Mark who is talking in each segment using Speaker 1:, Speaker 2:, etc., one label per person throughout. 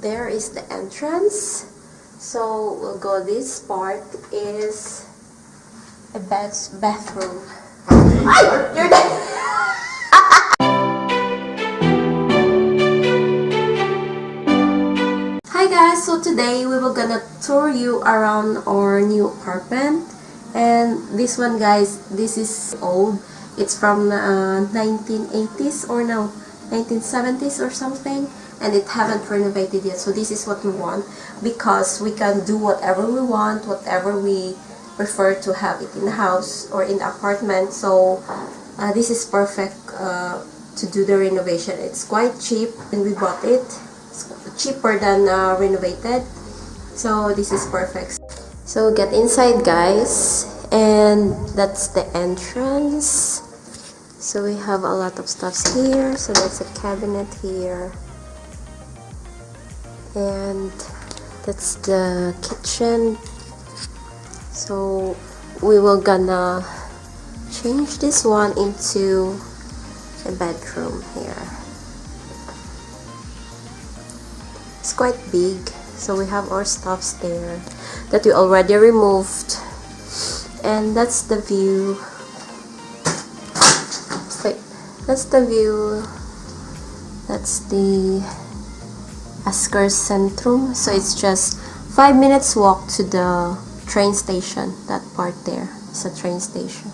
Speaker 1: there is the entrance. So we'll go, this part is a bathroom. Ay! You're dead! Hi guys, so today we were gonna tour you around our new apartment. And this one, guys, this is old. It's from 1980s or no, 1970s or something, and it haven't renovated yet. So this is what we want, because we can do whatever we want, whatever we prefer to have it in the house or in the apartment. So this is perfect to do the renovation. It's quite cheap, and we bought it. It's cheaper than renovated. So this is perfect. So get inside, guys, and that's the entrance. So we have a lot of stuffs here. So that's a cabinet here, and that's the kitchen. So we will gonna change this one into a bedroom here. It's quite big, so we have our stuffs there that we already removed, and that's the view. That's the view. That's the Asker Centrum. So it's just 5 minutes walk to the train station. That part there is a train station.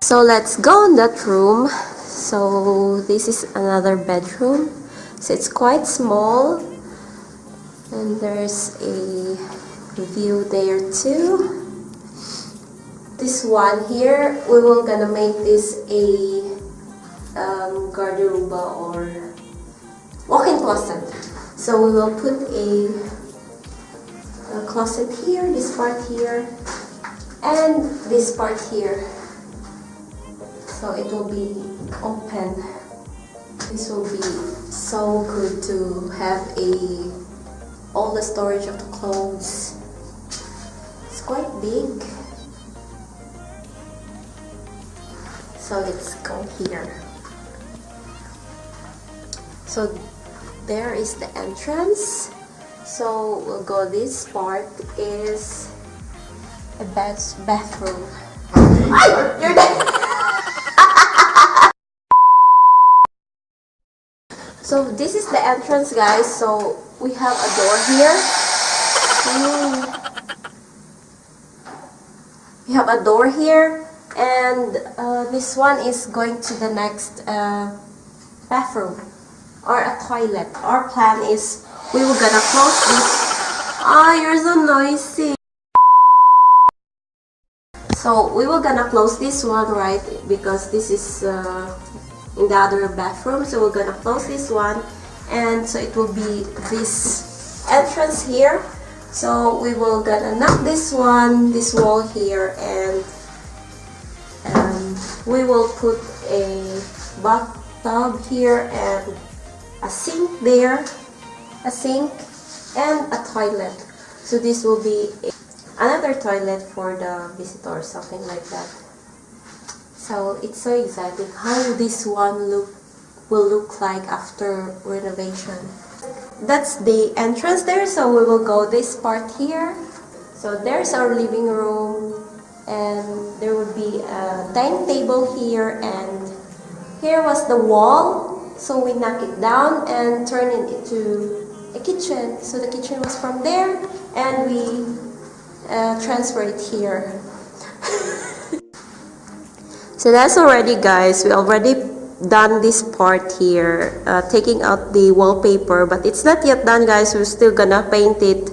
Speaker 1: So let's go in that room. So this is another bedroom. So it's quite small, and there's a view there too. This one here, we will gonna make this a garderobe or walk-in closet. So we will put a closet here, this part here, and this part here. So it will be open. This will be so good to have all the storage of the clothes. It's quite big. So let's go here. So there is the entrance. So we'll go, this part is a bathroom. Ay! You're dead! So this is the entrance, guys. So we have a door here. We have a door here, and this one is going to the next bathroom or a toilet. Our plan is we were gonna close this. Ah, you're so noisy. So we were gonna close this one, right? Because this is in the other bathroom. So we're gonna close this one, and so it will be this entrance here. So we will gonna knock this one, this wall here, and we will put a bathtub here and a sink there, a sink and a toilet. So this will be another toilet for the visitors, something like that. So it's so exciting how this one will look like after renovation. That's the entrance there. So we will go this part here. So there's our living room, and there will be a dining table here, and here was the wall. So we knock it down and turn it into a kitchen. So the kitchen was from there, and we transfer it here. So that's already, guys, we already done this part here, taking out the wallpaper, but it's not yet done, guys. We're still gonna paint it,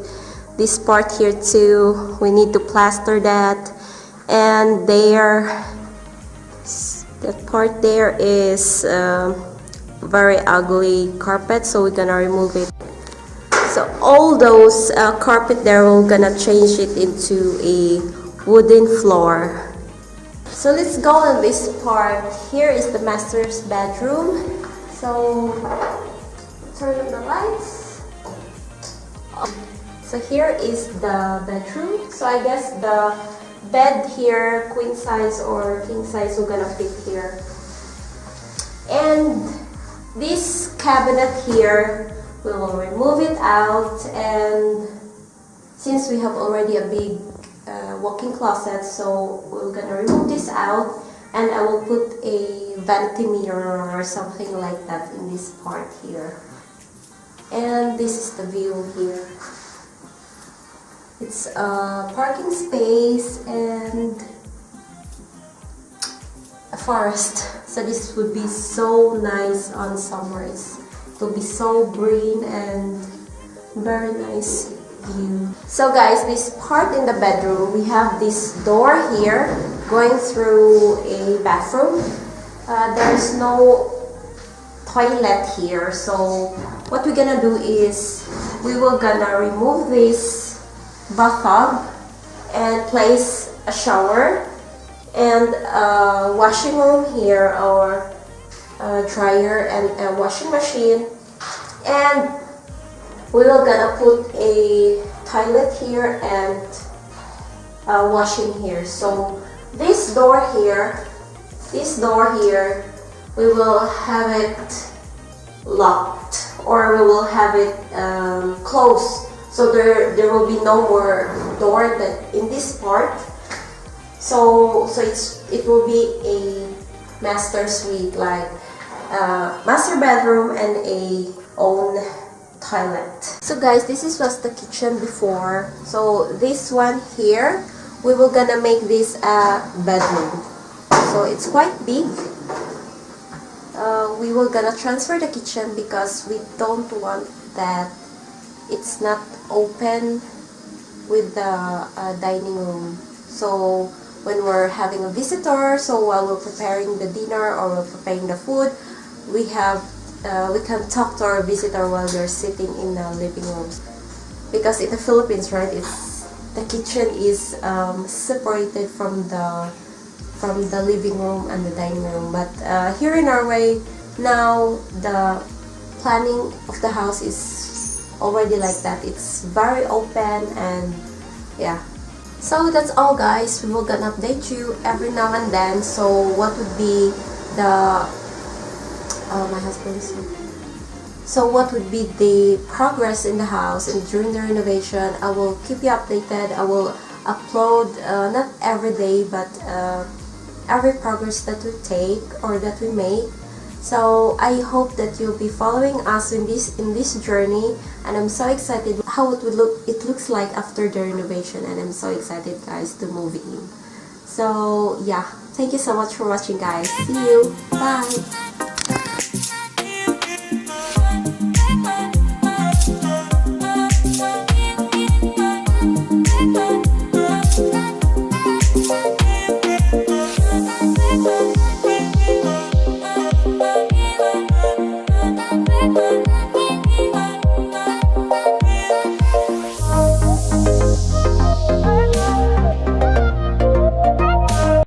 Speaker 1: this part here too. We need to plaster that, and there, that part there is very ugly carpet, so we're gonna remove it. So all those carpet there, we're gonna change it into a wooden floor. So let's go on this part. Here is the master's bedroom. So turn on the lights. So here is the bedroom. So I guess the bed here, queen size or king size, we're gonna fit here. And this cabinet here we will remove it out, and since we have already a big walk-in closet, so we're gonna remove this out, and I will put a vanity mirror or something like that in this part here. And this is the view here. It's a parking space and a forest. So this would be so nice on summers. It will be so green and very nice view. So guys, this part in the bedroom, we have this door here going through a bathroom. There's no toilet here, so what we're gonna do is we will gonna remove this bathtub and place a shower and a washing room here, or a dryer and a washing machine, and we will gonna put a toilet here and a washing here. So this door here, we will have it locked, or we will have it closed. So there will be no more door that in this part. So it will be a master suite, like master bedroom and a own toilet. So guys, this was the kitchen before. So this one here, we will gonna make this a bedroom. So it's quite big. We will gonna transfer the kitchen because we don't want that it's not open with the dining room. So when we're having a visitor, so while we're preparing the dinner or we're preparing the food, we can talk to our visitor while they're sitting in the living room. Because in the Philippines, right, the kitchen is separated from the living room and the dining room. But here in Norway, now the planning of the house is already like that. It's very open, and yeah. So that's all guys. We will gonna update you every now and then. So what would be the my husband's so what would be the progress in the house and during the renovation. I will keep you updated. I will upload not every day, but every progress that we take or that we make. So I hope that you'll be following us in this journey, and I'm so excited how it looks like after the renovation, and I'm so excited guys to move in. So yeah, thank you so much for watching guys. See you. Bye.